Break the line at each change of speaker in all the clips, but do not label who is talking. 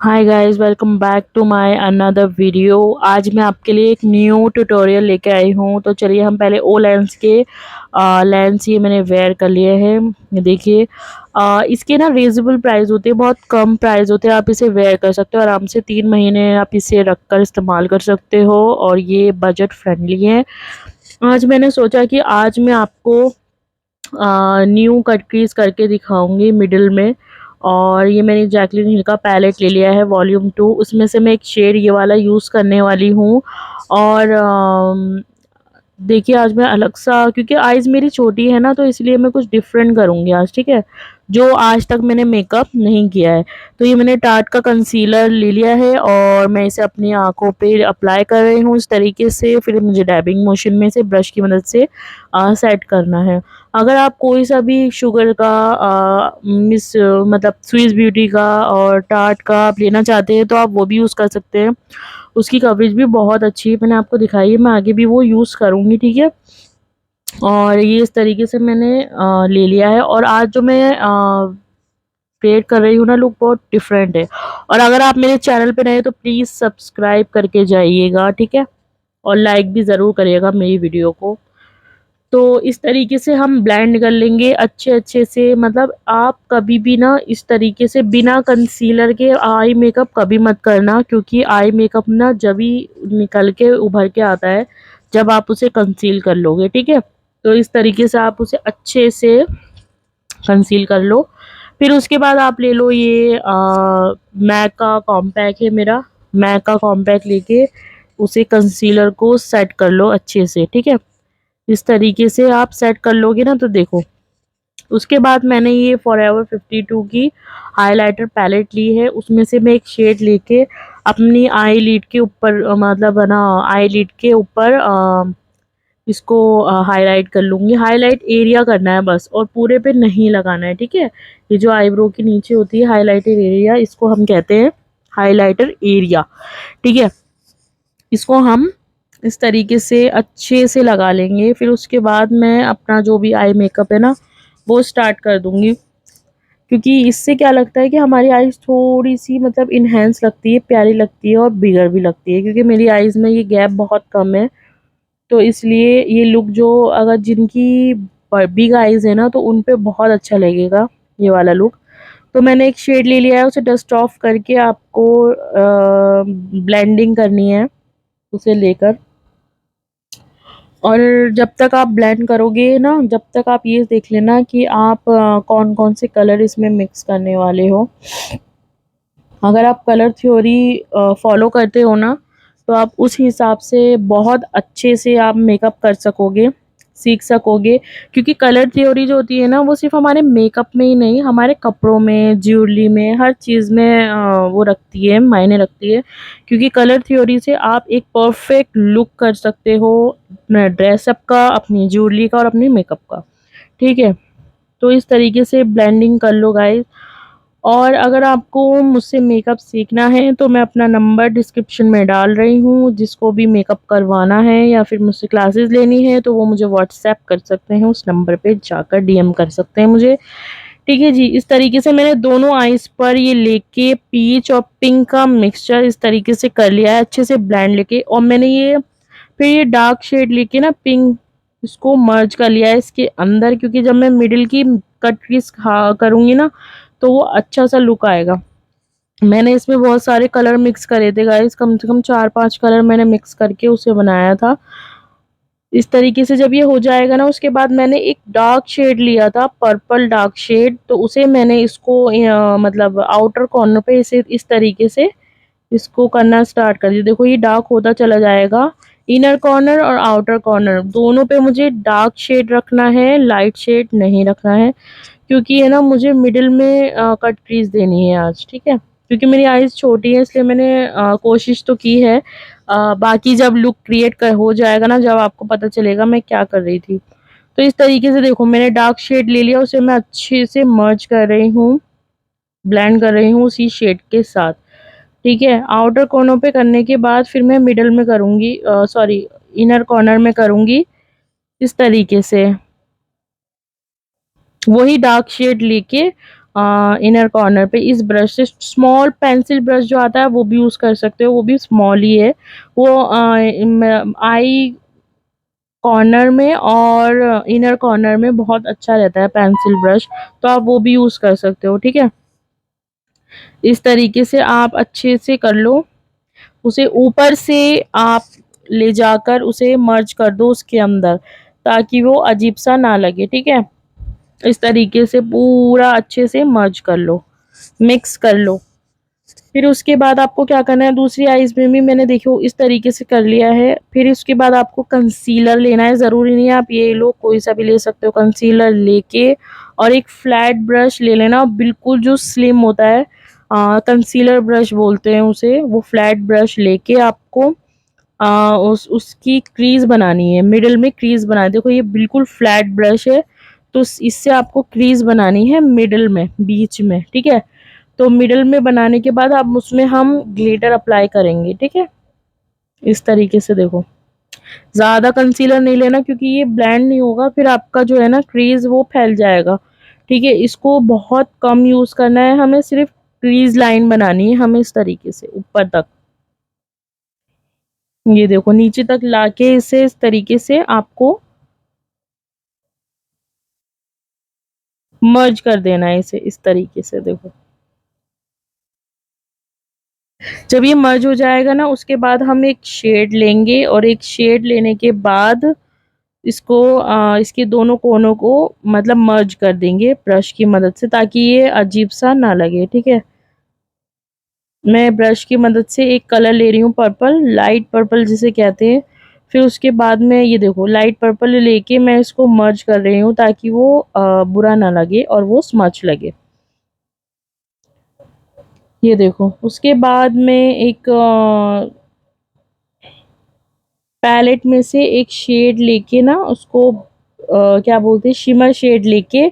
Hi guys, welcome back to my another video. आज मैं आपके लिए एक न्यू ट्यूटोरियल लेके आई हूँ। तो चलिए हम पहले ओ लेंस के लेंस ये मैंने वेयर कर लिए हैं। ये देखिए, इसके ना रीजनेबल प्राइस होते हैं, बहुत कम प्राइस होते हैं। आप इसे वेयर कर सकते हो आराम से, 3 महीने आप इसे रख कर इस्तेमाल कर सकते हो और ये बजट फ्रेंडली है। आज मैंने सोचा कि आज मैं आपको न्यू कट क्रीज करके दिखाऊंगी मिडिल में। और ये मैंने जैकलिन हिल का पैलेट ले लिया है वॉल्यूम 2, उसमें से मैं एक शेड ये वाला यूज़ करने वाली हूँ। और देखिए, आज मैं अलग सा, क्योंकि आइज़ मेरी छोटी है ना, तो इसलिए मैं कुछ डिफरेंट करूँगी आज, ठीक है, जो आज तक मैंने मेकअप नहीं किया है। तो ये मैंने टार्ट का कंसीलर ले लिया है और मैं इसे अपनी आँखों पे अप्लाई कर रही हूँ इस तरीके से। फिर मुझे डैबिंग मोशन में से ब्रश की मदद से सेट करना है। अगर आप कोई सा भी शुगर का मतलब स्विस ब्यूटी का और टार्ट का आप लेना चाहते हैं तो आप वो भी यूज़ कर सकते हैं। उसकी कवरेज भी बहुत अच्छी है, मैंने आपको दिखाई है, मैं आगे भी वो यूज़ करूँगी, ठीक है। और ये इस तरीके से मैंने ले लिया है। और आज जो मैं क्रिएट कर रही हूँ ना, लुक बहुत डिफरेंट है। और अगर आप मेरे चैनल पे नए हैं तो प्लीज़ सब्सक्राइब करके जाइएगा, ठीक है, और लाइक भी ज़रूर करिएगा मेरी वीडियो को। तो इस तरीके से हम ब्लेंड कर लेंगे अच्छे-अच्छे से। मतलब आप कभी भी ना इस तरीके से बिना कंसीलर के आई मेकअप कभी मत करना, क्योंकि आई मेकअप ना जभी निकल के उभर के आता है जब आप उसे कंसील कर लोगे, ठीक है। तो इस तरीके से आप उसे अच्छे से कंसील कर लो। फिर उसके बाद आप ले लो ये मैक का कॉम्पैक्ट है मेरा। मैक का कॉम्पैक्ट लेके उसे कंसीलर को सेट कर लो अच्छे से, ठीक है। इस तरीके से आप सेट कर लोगे ना, तो देखो, उसके बाद मैंने ये फॉरएवर 52 की हाइलाइटर पैलेट ली है। उसमें से मैं एक शेड लेके अपनी आई लिड के ऊपर मतलब है ना, आई लिड के ऊपर इसको हाईलाइट कर लूँगी। हाईलाइट एरिया करना है बस, और पूरे पे नहीं लगाना है, ठीक है। ये जो आईब्रो के नीचे होती है हाइलाइटर एरिया, इसको हम कहते हैं हाइलाइटर एरिया, ठीक है। इसको हम इस तरीके से अच्छे से लगा लेंगे। फिर उसके बाद मैं अपना जो भी आई मेकअप है ना, वो स्टार्ट कर दूँगी। क्योंकि इससे क्या लगता है कि हमारी आईज़ थोड़ी-सी मतलब इन्हेंस लगती है, प्यारी लगती है और बिगर भी लगती है, क्योंकि मेरी आईज़ में ये गैप बहुत कम है। तो इसलिए ये लुक जो अगर जिनकी बिग आईज़ है ना, तो उन पे बहुत अच्छा लगेगा ये वाला लुक। तो मैंने एक शेड ले लिया है, उसे डस्ट ऑफ करके आपको ब्लेंडिंग करनी है उसे लेकर। और जब तक आप ब्लेंड करोगे ना, जब तक आप ये देख लेना कि आप कौन-कौन से कलर इसमें मिक्स करने वाले हो। अगर आप कलर थ्योरी फॉलो करते हो ना, तो आप उस हिसाब से बहुत अच्छे से आप मेकअप कर सकोगे, सीख सकोगे। क्योंकि कलर थ्योरी जो होती है ना, वो सिर्फ़ हमारे मेकअप में ही नहीं, हमारे कपड़ों में, ज्वेलरी में, हर चीज़ में वो रखती है, मायने रखती है। क्योंकि कलर थ्योरी से आप एक परफ़ेक्ट लुक कर सकते हो अपना ड्रेसअप का, अपनी ज्वेलरी का और अपने मेकअप का, ठीक है। तो इस तरीके से ब्लेंडिंग कर लो गाइस। और अगर आपको मुझसे मेकअप सीखना है तो मैं अपना नंबर डिस्क्रिप्शन में डाल रही हूँ। जिसको भी मेकअप करवाना है या फिर मुझसे क्लासेस लेनी है तो वो मुझे व्हाट्सएप कर सकते हैं, उस नंबर पे जाकर डीएम कर सकते हैं मुझे, ठीक है जी। इस तरीके से मैंने दोनों आईज़ पर ये लेके पीच और पिंक का मिक्सचर इस तरीके से कर लिया है अच्छे से ब्लेंड लेके। और मैंने ये फिर ये डार्क शेड लेके ना पिंक, इसको मर्ज कर लिया है इसके अंदर, क्योंकि जब मैं मिडिल की कट क्रीज करूँगी ना, तो वो अच्छा सा लुक आएगा। मैंने इसमें बहुत सारे कलर मिक्स करे थे गाइस, कम से कम 4-5 कलर मैंने मिक्स करके उसे बनाया था। इस तरीके से जब ये हो जाएगा ना, उसके बाद मैंने एक डार्क शेड लिया था, पर्पल डार्क शेड, तो उसे मैंने इसको मतलब आउटर कॉर्नर पे इसे इस तरीके से इसको करना स्टार्ट कर दिया। देखो ये डार्क होता चला जाएगा। इनर कॉर्नर और आउटर कॉर्नर दोनों पे मुझे डार्क शेड रखना है, लाइट शेड नहीं रखना है। क्योंकि है ना, मुझे मिडिल में कट क्रीज देनी है आज, ठीक है। क्योंकि मेरी आईज़ छोटी है इसलिए मैंने कोशिश तो की है। बाकी जब लुक क्रिएट कर हो जाएगा ना, जब आपको पता चलेगा मैं क्या कर रही थी। तो इस तरीके से देखो, मैंने डार्क शेड ले लिया, उसे मैं अच्छे से मर्ज कर रही हूँ, ब्लेंड कर रही हूँ उसी शेड के साथ, ठीक है। आउटर कॉर्नर पे करने के बाद फिर मैं मिडल में करूँगी, सॉरी, इनर कॉर्नर में करूँगी इस तरीके से। वही डार्क शेड लेके इनर कॉर्नर पे इस ब्रश से स्मॉल पेंसिल ब्रश जो आता है वो भी यूज़ कर सकते हो, वो भी स्मॉल ही है। वो आई कॉर्नर में और इनर कॉर्नर में बहुत अच्छा रहता है पेंसिल ब्रश, तो आप वो भी यूज़ कर सकते हो, ठीक है। इस तरीके से आप अच्छे से कर लो, उसे ऊपर से आप ले जाकर उसे मर्ज कर दो उसके अंदर, ताकि वो अजीब सा ना लगे, ठीक है। इस तरीके से पूरा अच्छे से मर्ज कर लो, मिक्स कर लो। फिर उसके बाद आपको क्या करना है, दूसरी आईज में भी मैंने देखो इस तरीके से कर लिया है। फिर उसके बाद आपको कंसीलर लेना है, ज़रूरी नहीं है आप ये लो, कोई सा भी ले सकते हो। कंसीलर लेके और एक फ्लैट ब्रश ले लेना, बिल्कुल जो स्लिम होता है, कंसीलर ब्रश बोलते हैं उसे। वो फ्लैट ब्रश लेके आपको उस उसकी क्रीज बनानी है, मिडिल में क्रीज बनानी। देखो ये बिल्कुल फ्लैट ब्रश है, तो इससे आपको क्रीज बनानी है मिडिल में, बीच में, ठीक है। तो मिडल में बनाने के बाद अब उसमें हम ग्लिटर अप्लाई करेंगे, ठीक है। इस तरीके से देखो, ज़्यादा कंसीलर नहीं लेना क्योंकि ये ब्लेंड नहीं होगा, फिर आपका जो है ना क्रीज वो फैल जाएगा, ठीक है। इसको बहुत कम यूज़ करना है हमें, सिर्फ क्रीज लाइन बनानी है हमें इस तरीके से ऊपर तक। ये देखो नीचे तक लाके इसे इस तरीके से आपको मर्ज कर देना है इसे इस तरीके से, देखो। जब ये मर्ज हो जाएगा ना, उसके बाद हम एक शेड लेंगे और एक शेड लेने के बाद इसको इसके दोनों कोनों को मतलब मर्ज कर देंगे ब्रश की मदद से, ताकि ये अजीब सा ना लगे, ठीक है। मैं ब्रश की मदद से एक कलर ले रही हूँ, पर्पल, लाइट पर्पल जिसे कहते हैं। फिर उसके बाद में ये देखो लाइट पर्पल लेके मैं इसको मर्ज कर रही हूँ, ताकि वो बुरा ना लगे और वो स्मच लगे। ये देखो उसके बाद में एक पैलेट में से एक शेड लेके ना उसको क्या बोलते हैं, शिमर शेड लेके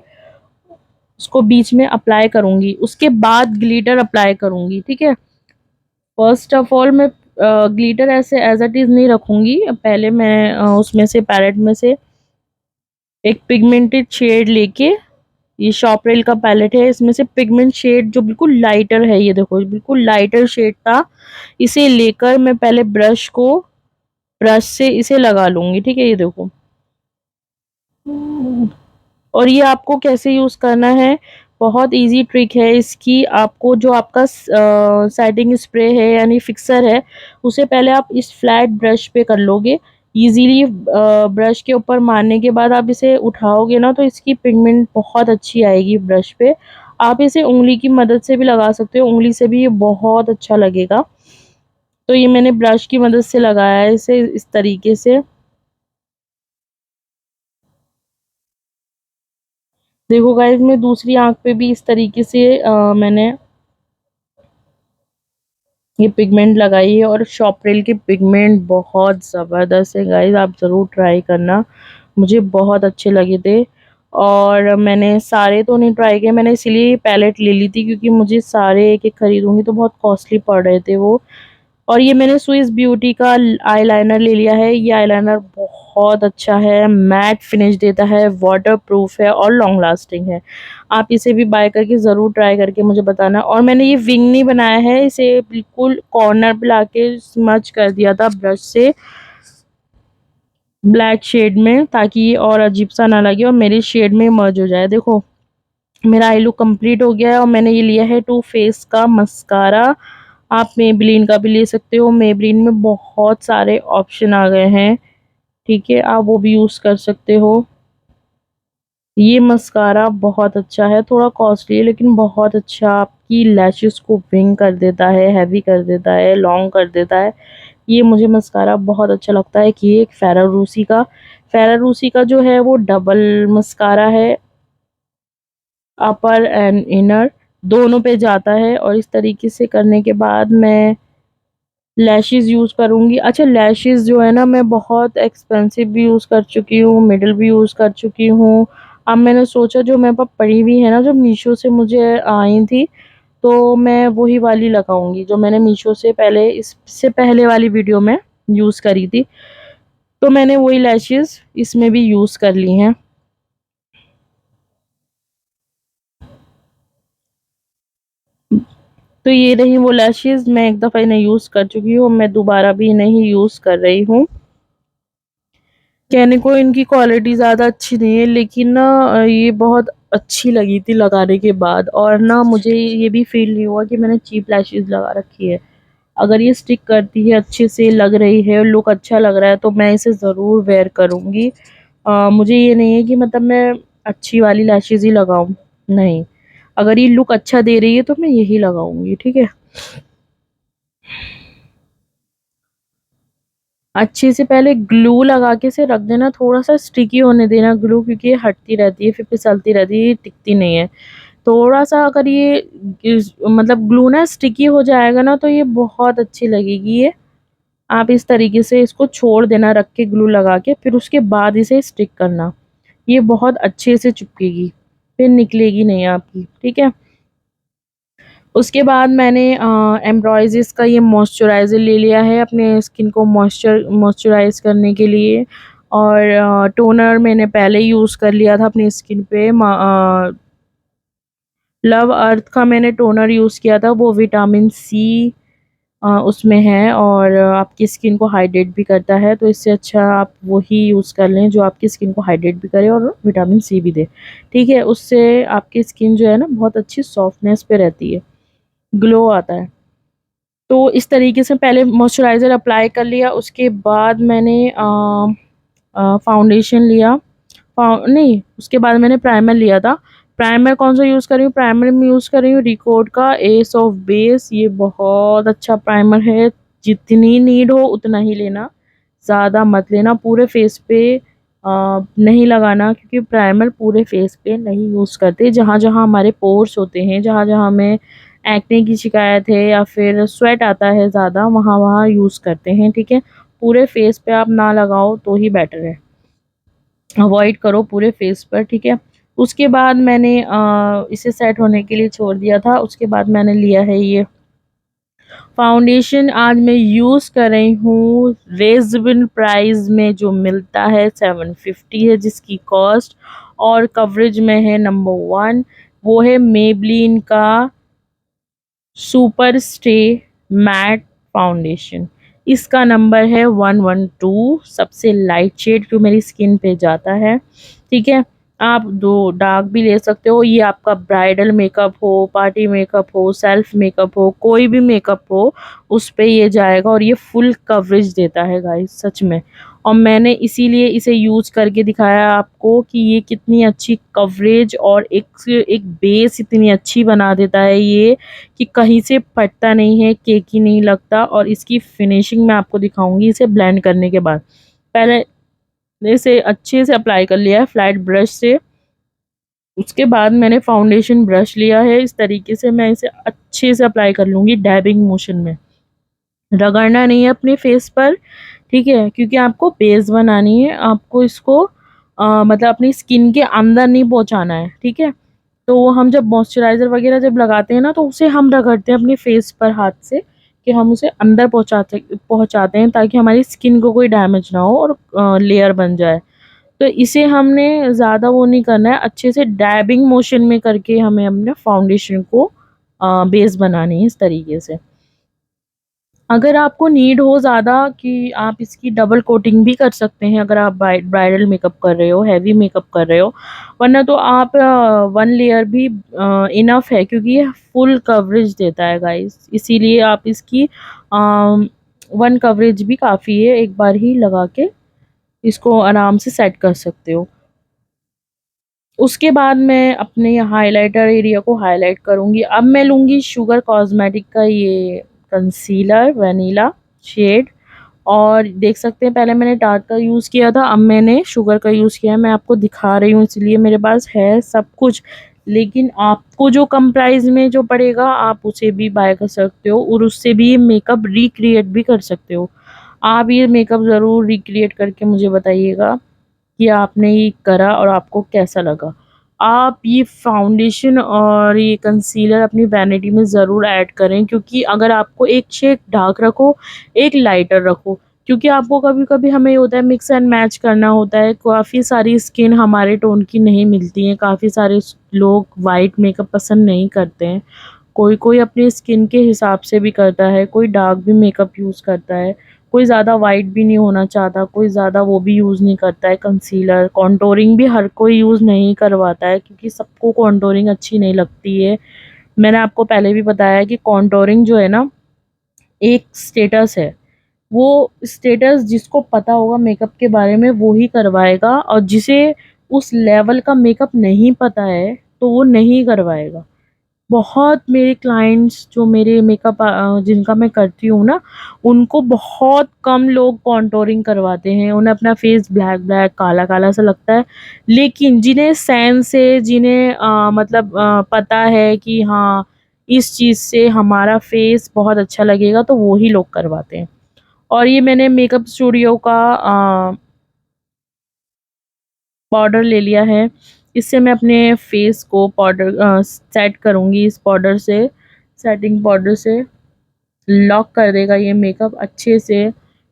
उसको बीच में अप्लाई करूंगी, उसके बाद ग्लिटर अप्लाई करूंगी, ठीक है। फर्स्ट ऑफ ऑल मैं ग्लिटर ऐसे एज इट इज नहीं रखूंगी, पहले मैं उसमें से पैलेट में से एक पिगमेंटेड शेड लेके, ये शॉपरेल का पैलेट है, इसमें से पिगमेंट शेड जो बिल्कुल लाइटर है, ये देखो बिल्कुल लाइटर शेड था, इसे लेकर मैं पहले ब्रश से इसे लगा लूंगी, ठीक है। ये देखो और ये आपको कैसे यूज़ करना है, बहुत इजी ट्रिक है इसकी। आपको जो आपका सेटिंग स्प्रे है यानी फिक्सर है, उसे पहले आप इस फ्लैट ब्रश पे कर लोगे इजीली। ब्रश के ऊपर मारने के बाद आप इसे उठाओगे ना, तो इसकी पिगमेंट बहुत अच्छी आएगी ब्रश पे। आप इसे उंगली की मदद से भी लगा सकते हो, उंगली से भी ये बहुत अच्छा लगेगा। तो ये मैंने ब्रश की मदद से लगाया है इसे इस तरीके से। देखो गाइस मैं दूसरी आंख पे भी इस तरीके से मैंने ये पिगमेंट लगाई है, और शॉपरेल की पिगमेंट बहुत ज़बरदस्त है गाइस, आप ज़रूर ट्राई करना, मुझे बहुत अच्छे लगे थे। और मैंने सारे तो नहीं ट्राई किए, मैंने इसीलिए पैलेट ले ली थी, क्योंकि मुझे सारे एक एक खरीदूंगी तो बहुत कॉस्टली पड़ रहे थे वो। और ये मैंने स्विस ब्यूटी का आईलाइनर ले लिया है, ये आईलाइनर बहुत अच्छा है, मैट फिनिश देता है, वाटरप्रूफ है और लॉन्ग लास्टिंग है। आप इसे भी बाय करके ज़रूर ट्राई करके मुझे बताना। और मैंने ये विंग नहीं बनाया है, इसे बिल्कुल कॉर्नर पे लाके स्मच कर दिया था ब्रश से ब्लैक शेड में, ताकि ये और अजीब सा ना लगे और मेरे शेड में मर्ज हो जाए। देखो मेरा आई लुक कंप्लीट हो गया है, और मैंने ये लिया है टू फेस का मस्कारा। आप मेबलिन का भी ले सकते हो, मेबलिन में बहुत सारे ऑप्शन आ गए हैं, ठीक है, आप वो भी यूज़ कर सकते हो। ये मस्कारा बहुत अच्छा है, थोड़ा कॉस्टली है लेकिन बहुत अच्छा, आपकी लैशेस को विंग कर देता है, हैवी कर देता है, लॉन्ग कर देता है। ये मुझे मस्कारा बहुत अच्छा लगता है कि ये एक फेरारूसी का जो है वो डबल मस्कारा है, अपर एंड इनर दोनों पे जाता है। और इस तरीके से करने के बाद मैं लैशेस यूज़ करूँगी। अच्छा लैशेस जो है ना, मैं बहुत एक्सपेंसिव भी यूज़ कर चुकी हूँ, मिडिल भी यूज़ कर चुकी हूँ। अब मैंने सोचा जो मेरे पास पड़ी हुई है ना, जो मीशो से मुझे आई थी, तो मैं वही वाली लगाऊंगी जो मैंने मीशो से पहले, इससे पहले वाली वीडियो में यूज़ करी थी। तो मैंने वही लैशेस इसमें भी यूज़ कर ली हैं। तो ये रही वो लैशेज़, मैं एक दफ़ा इन्हें यूज़ कर चुकी हूँ, मैं दोबारा भी नहीं यूज़ कर रही हूँ। कहने को इनकी क्वालिटी ज़्यादा अच्छी नहीं है, लेकिन ना ये बहुत अच्छी लगी थी लगाने के बाद, और ना मुझे ये भी फ़ील नहीं हुआ कि मैंने चीप लैशेज़ लगा रखी है। अगर ये स्टिक करती है, अच्छे से लग रही है, लुक अच्छा लग रहा है, तो मैं इसे ज़रूर वेयर करूँगी। मुझे ये नहीं है कि मतलब मैं अच्छी वाली लैशेज़ ही लगाऊँ, नहीं। अगर ये लुक अच्छा दे रही है तो मैं यही लगाऊँगी, ठीक है? अच्छे से पहले ग्लू लगा के इसे रख देना, थोड़ा-सा स्टिकी होने देना ग्लू, क्योंकि ये हटती रहती है, फिर फिसलती रहती है, ये टिकती नहीं है। थोड़ा-सा अगर ये मतलब ग्लू ना स्टिकी हो जाएगा ना, तो ये बहुत अच्छी लगेगी ये। आप इस तरीके से इसको छोड़ देना रख के ग्लू लगा के, फिर उसके बाद इसे स्टिक करना। ये बहुत अच्छे से चिपकेगी, फिर निकलेगी नहीं आपकी, ठीक है? उसके बाद मैंने एम्ब्रॉयज़िस का ये मॉइस्चराइज़र ले लिया है अपने स्किन को मॉइस्चराइज़ करने के लिए, और टोनर मैंने पहले यूज़ कर लिया था अपनी स्किन पे। लव अर्थ का मैंने टोनर यूज़ किया था, वो विटामिन सी उसमें है, और आपकी स्किन को हाइड्रेट भी करता है, तो इससे अच्छा आप वही यूज़ कर लें जो आपकी स्किन को हाइड्रेट भी करे और विटामिन सी भी दे, ठीक है? उससे आपकी स्किन जो है ना बहुत अच्छी सॉफ्टनेस पे रहती है, ग्लो आता है। तो इस तरीके से पहले मॉइस्चराइज़र अप्लाई कर लिया, उसके बाद मैंने फाउंडेशन लिया। नहीं, उसके बाद मैंने प्राइमर लिया था। प्राइमर कौन-सा यूज़ कर रही हूँ, प्राइमर मैं यूज़ कर रही हूँ रिकोड का एस ऑफ बेस। ये बहुत अच्छा प्राइमर है, जितनी नीड हो उतना ही लेना, ज़्यादा मत लेना। पूरे फेस पे नहीं लगाना, क्योंकि प्राइमर पूरे फेस पे नहीं यूज़ करते। जहाँ-जहाँ हमारे पोर्स होते हैं, जहाँ-जहाँ हमें एक्ने की शिकायत है या फिर स्वेट आता है ज़्यादा, वहाँ-वहाँ यूज़ करते हैं, ठीक है? पूरे फेस पे आप ना लगाओ तो ही बेटर है। अवॉइड करो पूरे फेस पर, ठीक है? उसके बाद मैंने इसे सेट होने के लिए छोड़ दिया था। उसके बाद मैंने लिया है ये फाउंडेशन, आज मैं यूज़ कर रही हूँ रीज़नेबल प्राइस में जो मिलता है, 750 है जिसकी कॉस्ट, और कवरेज में है नंबर 1, वो है मेबलिन का सुपर स्टे मैट फाउंडेशन। इसका नंबर है 112, सबसे लाइट शेड जो मेरी स्किन पे जाता है, ठीक है? आप दो डार्क भी ले सकते हो, ये आपका ब्राइडल मेकअप हो, पार्टी मेकअप हो, सेल्फ मेकअप हो, कोई भी मेकअप हो, उस पे ये जाएगा, और ये फुल कवरेज देता है गाइस, सच में। और मैंने इसीलिए इसे यूज़ करके दिखाया आपको कि ये कितनी अच्छी कवरेज और एक बेस इतनी अच्छी बना देता है ये, कि कहीं से फटता नहीं है, केकी नहीं लगता, और इसकी फिनिशिंग मैं आपको दिखाऊँगी इसे ब्लेंड करने के बाद। पहले इसे अच्छे से अप्लाई कर लिया है फ्लैट ब्रश से, उसके बाद मैंने फाउंडेशन ब्रश लिया है, इस तरीके से मैं इसे अच्छे से अप्लाई कर लूँगी डैबिंग मोशन में। रगड़ना नहीं है अपने फेस पर, ठीक है? क्योंकि आपको बेस बनानी है, आपको इसको मतलब अपनी स्किन के अंदर नहीं पहुँचाना है, ठीक है? तो हम जब मॉइस्चराइज़र वगैरह जब लगाते हैं ना, तो उसे हम रगड़ते हैं अपने फेस पर हाथ से, कि हम उसे अंदर पहुँचाते हैं, ताकि हमारी स्किन को कोई डैमेज ना हो और लेयर बन जाए। तो इसे हमने ज़्यादा वो नहीं करना है, अच्छे से डैबिंग मोशन में करके हमें अपने फाउंडेशन को बेस बनानी है इस तरीके से। अगर आपको नीड हो ज़्यादा कि आप इसकी डबल कोटिंग भी कर सकते हैं, अगर आप ब्राइडल मेकअप कर रहे हो, हेवी मेकअप कर रहे हो, वरना तो आप 1 लेयर भी इनफ है, क्योंकि ये फुल कवरेज देता है गाइस। इसीलिए आप इसकी 1 कवरेज भी काफ़ी है, एक बार ही लगा के इसको आराम से सेट कर सकते हो। उसके बाद मैं अपने हाइलाइटर एरिया को हाइलाइट करूँगी। अब मैं लूँगी शुगर कॉस्मेटिक का ये कंसीलर वैनिला शेड, और देख सकते हैं पहले मैंने टार्ट का यूज़ किया था, अब मैंने शुगर का यूज़ किया है। मैं आपको दिखा रही हूँ, इसलिए मेरे पास है सब कुछ, लेकिन आपको जो कम प्राइस में जो पड़ेगा आप उसे भी बाय कर सकते हो, और उससे भी ये मेकअप रिक्रिएट भी कर सकते हो। आप ये मेकअप ज़रूर रिक्रिएट करके मुझे बताइएगा कि आपने ये करा और आपको कैसा लगा। आप ये फाउंडेशन और ये कंसीलर अपनी वैनिटी में ज़रूर ऐड करें, क्योंकि अगर आपको एक शेड डार्क रखो, एक लाइटर रखो, क्योंकि आपको कभी-कभी हमें ये होता है मिक्स एंड मैच करना होता है, काफ़ी सारी स्किन हमारे टोन की नहीं मिलती है, काफ़ी सारे स लोग व्हाइट मेकअप पसंद नहीं करते हैं। कोई अपनी स्किन के हिसाब से भी करता है, कोई डार्क भी मेकअप यूज़ करता है, कोई ज़्यादा वाइट भी नहीं होना चाहता, कोई ज़्यादा वो भी यूज़ नहीं करता है कंसीलर। कॉन्टोरिंग भी हर कोई यूज़ नहीं करवाता है क्योंकि सबको कॉन्टोरिंग अच्छी नहीं लगती है। मैंने आपको पहले भी बताया कि कॉन्टोरिंग जो है ना, एक स्टेटस है। वो स्टेटस जिसको पता होगा मेकअप के बारे में वो ही करवाएगा, और जिसे उस लेवल का मेकअप नहीं पता है तो वो नहीं करवाएगा। बहुत मेरे क्लाइंट्स जो मेरे मेकअप जिनका मैं करती हूँ ना, उनको बहुत कम लोग कॉन्टोरिंग करवाते हैं। उन्हें अपना फेस ब्लैक ब्लैक काला काला सा लगता है, लेकिन जिन्हें सेंस है, जिन्हें मतलब पता है कि हाँ इस चीज़ से हमारा फेस बहुत अच्छा लगेगा, तो वो ही लोग करवाते हैं। और ये मैंने मेकअप स्टूडियो का पाउडर ले लिया है। इससे मैं अपने फेस को पाउडर सेट करूँगी। इस पाउडर से, सेटिंग पाउडर से लॉक कर देगा ये मेकअप अच्छे से,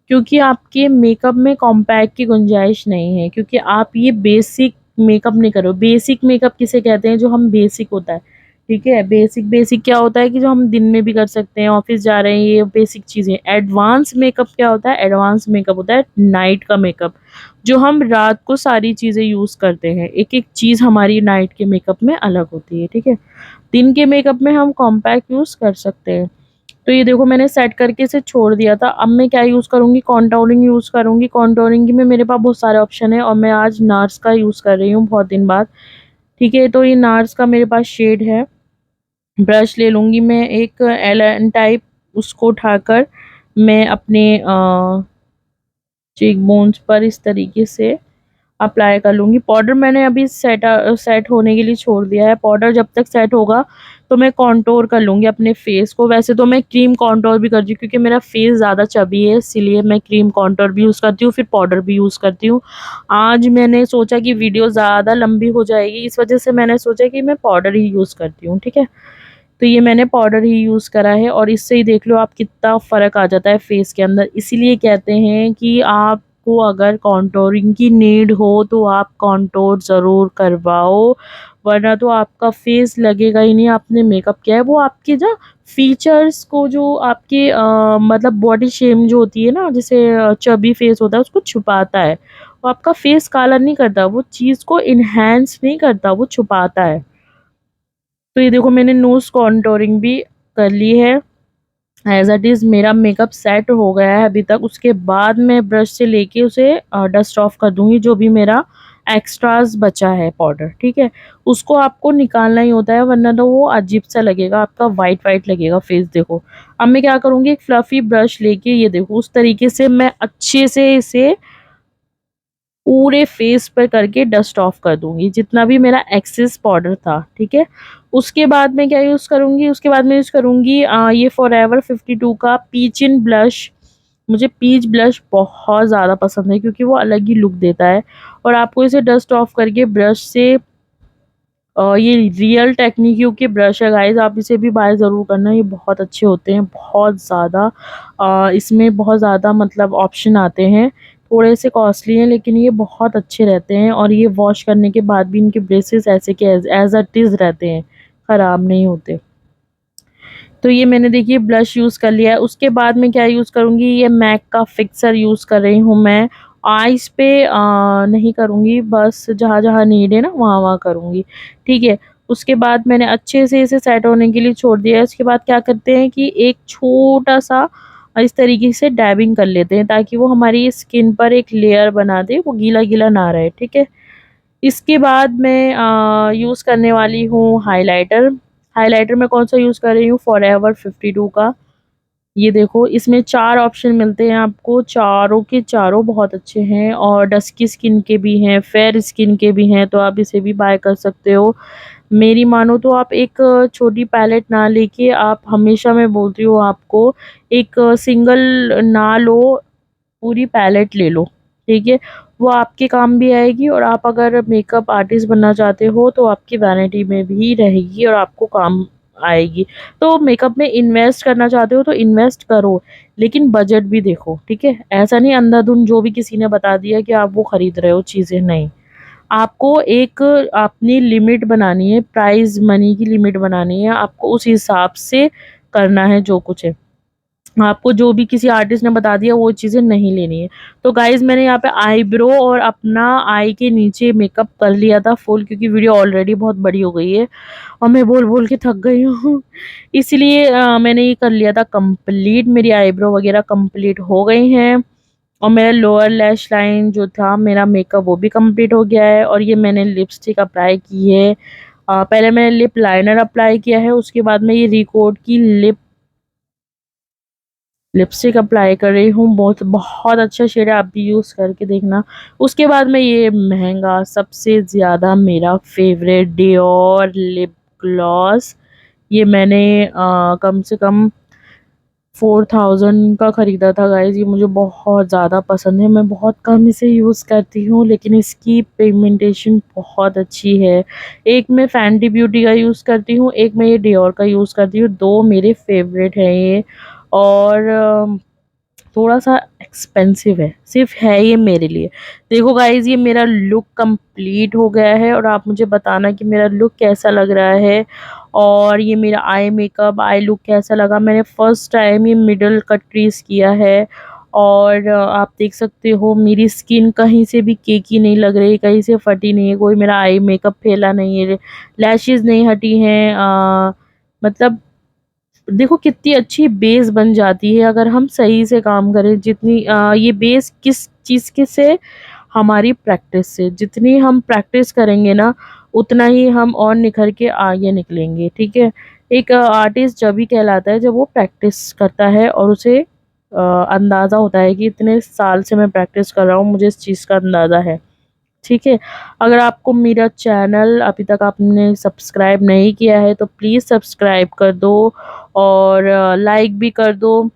क्योंकि आपके मेकअप में कॉम्पैक्ट की गुंजाइश नहीं है, क्योंकि आप ये बेसिक मेकअप नहीं कर रहे हो। बेसिक मेकअप किसे कहते हैं? जो हम बेसिक होता है, ठीक है? बेसिक बेसिक क्या होता है कि जो हम दिन में भी कर सकते हैं, ऑफिस जा रहे हैं, ये बेसिक चीज़ें। एडवांस मेकअप क्या होता है? एडवांस मेकअप होता है नाइट का मेकअप, जो हम रात को सारी चीज़ें यूज़ करते हैं। एक-एक चीज़ हमारी नाइट के मेकअप में अलग होती है, ठीक है? दिन के मेकअप में हम कॉम्पैक्ट यूज़ कर सकते हैं। तो ये देखो मैंने सेट करके इसे छोड़ दिया था। अब मैं क्या यूज़ करूँगी? कॉन्टouring यूज़ करूँगी। कॉन्टouring में मेरे पास बहुत सारे ऑप्शन हैं, और मैं आज नार्स का यूज़ कर रही हूँ बहुत दिन बाद। ठीक है? तो ये नार्स का मेरे पास शेड है। ब्रश ले लूँगी मैं एक एल टाइप, उसको उठाकर मैं अपने चीक बोन्स पर इस तरीके से अप्लाई कर लूँगी। पाउडर मैंने अभी सेट होने के लिए छोड़ दिया है। पाउडर जब तक सेट होगा तो मैं कॉन्टूर कर लूँगी अपने फेस को। वैसे तो मैं क्रीम कॉन्टूर भी करती हूँ, क्योंकि मेरा फेस ज़्यादा चबी है, इसीलिए मैं क्रीम कॉन्टूर भी यूज़ करती हूँ, फिर पाउडर भी यूज़ करती हूँ। आज मैंने सोचा कि वीडियो ज़्यादा लंबी हो जाएगी, इस वज़ह से मैंने सोचा कि मैं पाउडर ही यूज़ करती हूँ, ठीक है? तो ये मैंने पाउडर ही यूज़ करा है, और इससे ही देख लो आप कितना फ़र्क आ जाता है फेस के अंदर। इसीलिए कहते हैं कि आपको अगर कॉन्टूरिंग की नीड हो तो आप कॉन्टूर ज़रूर करवाओ, वरना तो आपका फेस लगेगा ही नहीं आपने मेकअप किया है। वो आपके ना फीचर्स को, जो आपके मतलब बॉडी शेम जो होती है ना, जैसे चबी फेस होता है, उसको छुपाता है। वो आपका फेस काला नहीं करता, वो चीज़ को एनहांस नहीं करता, वो छुपाता है। तो ये देखो मैंने नोज़ कॉन्टूरिंग भी कर ली है। एज़ इट इज़ मेरा मेकअप सेट हो गया है अभी तक। उसके बाद मैं ब्रश से लेके उसे डस्ट ऑफ कर दूँगी, जो भी मेरा एक्स्ट्राज़ बचा है पाउडर, ठीक है? उसको आपको निकालना ही होता है, वरना तो वो अजीब-सा लगेगा, आपका व्हाइट-व्हाइट लगेगा फेस देखो। अब मैं क्या करूँगी, एक फ्लफ़ी ब्रश लेके ये देखो उस तरीके से मैं अच्छे से इसे पूरे फेस पर करके डस्ट ऑफ कर दूँगी, जितना भी मेरा एक्सेस पाउडर था, ठीक है? उसके बाद मैं क्या यूज़ करूँगी, उसके बाद मैं यूज़ करूँगी ये फॉरएवर 52 का पीच इन ब्लश। मुझे पीच ब्लश बहुत ज़्यादा पसंद है, क्योंकि वो अलग ही लुक देता है, और आपको इसे डस्ट ऑफ करके ब्रश से ये रियल टेक्निक्यू के ब्रश है गाइज़, आप इसे भी बाय ज़रूर करना, ये बहुत अच्छे होते हैं, बहुत ज़्यादा इसमें बहुत ज़्यादा मतलब ऑप्शन आते हैं, थोड़े से कॉस्टली हैं लेकिन ये बहुत अच्छे रहते हैं, और ये वॉश करने के बाद भी इनके ब्रेसेस ऐसे के एज़ इट इज़ रहते हैं, ख़राब नहीं होते। तो ये मैंने देखिए ब्लश यूज़ कर लिया है। उसके बाद मैं क्या यूज़ करूँगी, ये मैक का फिक्सर यूज़ कर रही हूँ मैं। आइज़ पे नहीं करूँगी, बस जहाँ-जहाँ नीड है ना वहाँ-वहाँ करूँगी, ठीक है। उसके बाद मैंने अच्छे से इसे सेट होने के लिए छोड़ दिया है। उसके बाद क्या करते हैं कि एक छोटा-सा इस तरीके से डैबिंग कर लेते हैं, ताकि वो हमारी स्किन पर एक लेयर बना दे, वो गीला-गीला ना रहे, ठीक है। इसके बाद मैं यूज़ करने वाली हूँ हाइलाइटर। हाइलाइटर मैं कौन-सा यूज़ कर रही हूँ, फॉरएवर 52 का। ये देखो इसमें 4 ऑप्शन मिलते हैं आपको, चारों के चारों बहुत अच्छे हैं, और डस्की स्किन के भी हैं, फेयर स्किन के भी हैं, तो आप इसे भी बाय कर सकते हो। मेरी मानो तो आप एक छोटी पैलेट ना लेके, आप हमेशा मैं बोलती हूँ आपको, एक सिंगल ना लो, पूरी पैलेट ले लो, ठीक है? वो आपके काम भी आएगी, और आप अगर मेकअप आर्टिस्ट बनना चाहते हो तो आपकी वैनिटी में भी रहेगी और आपको काम आएगी। तो मेकअप में इन्वेस्ट करना चाहते हो तो इन्वेस्ट करो, लेकिन बजट भी देखो, ठीक है? ऐसा नहीं अंधाधुंध जो भी किसी ने बता दिया कि आप वो खरीद रहे हो चीज़ें, नहीं। आपको एक अपनी लिमिट बनानी है, प्राइज़ मनी की लिमिट बनानी है, आपको उस हिसाब से करना है जो कुछ है। आपको जो भी किसी आर्टिस्ट ने बता दिया वो चीज़ें नहीं लेनी है। तो गाइज़ मैंने यहाँ पे आईब्रो और अपना आई के नीचे मेकअप कर लिया था फुल, क्योंकि वीडियो ऑलरेडी बहुत बड़ी हो गई है और मैं बोल-बोल के थक गई हूँ। इसलिए मैंने ये कर लिया था कंप्लीट, मेरी आईब्रो वगैरह कंप्लीट हो गई हैं और मेरा लोअर लैश लाइन जो था मेरा मेकअप वो भी कंप्लीट हो गया है और ये मैंने लिपस्टिक अप्लाई की है। पहले मैंने लिप लाइनर अप्लाई किया है, उसके बाद मैं ये रिकोड की लिपस्टिक अप्लाई कर रही हूँ। बहुत बहुत अच्छा शेड है, आप भी यूज़ करके देखना। उसके बाद में ये महँगा सबसे ज़्यादा मेरा फ़ेवरेट डियोर लिप ग्लॉस, ये मैंने कम से कम 4000 का ख़रीदा था गाइज़। ये मुझे बहुत ज़्यादा पसंद है, मैं बहुत कम इसे यूज़ करती हूँ लेकिन इसकी पिगमेंटेशन बहुत अच्छी है। एक मैं फैंटी ब्यूटी का यूज़ करती हूँ, एक मैं ये डियोर का यूज़ करती हूँ, 2 मेरे फ़ेवरेट हैं ये। और थोड़ा-सा एक्सपेंसिव है, सिर्फ़ है ये मेरे लिए। देखो गाइज़ ये मेरा लुक कंप्लीट हो गया है और आप मुझे बताना कि मेरा लुक कैसा लग रहा है और ये मेरा आई मेकअप, आई लुक कैसा लगा। मैंने फर्स्ट टाइम ये मिडल कट क्रीज़ किया है और आप देख सकते हो मेरी स्किन कहीं से भी केकी नहीं लग रही, कहीं से फटी नहीं है, कोई मेरा आई मेकअप फैला नहीं है, लैशेज़ नहीं हटी हैं। मतलब देखो कितनी अच्छी बेस बन जाती है अगर हम सही से काम करें। जितनी ये बेस किस चीज़ के से, हमारी प्रैक्टिस से। जितनी हम प्रैक्टिस करेंगे ना उतना ही हम और निखर के आगे निकलेंगे, ठीक है। एक आर्टिस्ट जभी कहलाता है जब वो प्रैक्टिस करता है और उसे अंदाज़ा होता है कि इतने साल से मैं प्रैक्टिस कर रहा हूँ, मुझे इस चीज़ का अंदाज़ा है। ठीक है। अगर आपको मेरा चैनल अभी तक आपने सब्सक्राइब नहीं किया है तो प्लीज़ सब्सक्राइब कर दो और लाइक भी कर दो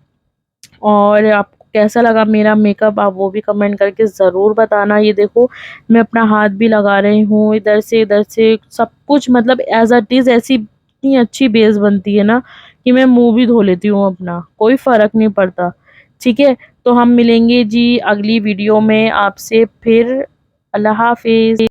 और आपको कैसा लगा मेरा मेकअप आप वो भी कमेंट करके ज़रूर बताना। ये देखो मैं अपना हाथ भी लगा रही हूँ, इधर से सब कुछ मतलब एज़ इट इज़ ऐसी इतनी अच्छी बेस बनती है ना कि मैं मुँह भी धो लेती हूँ अपना, कोई फ़र्क नहीं पड़ता। ठीक है? तो हम मिलेंगे जी अगली वीडियो में आपसे फिर। अल्लाह हाफ़िज़।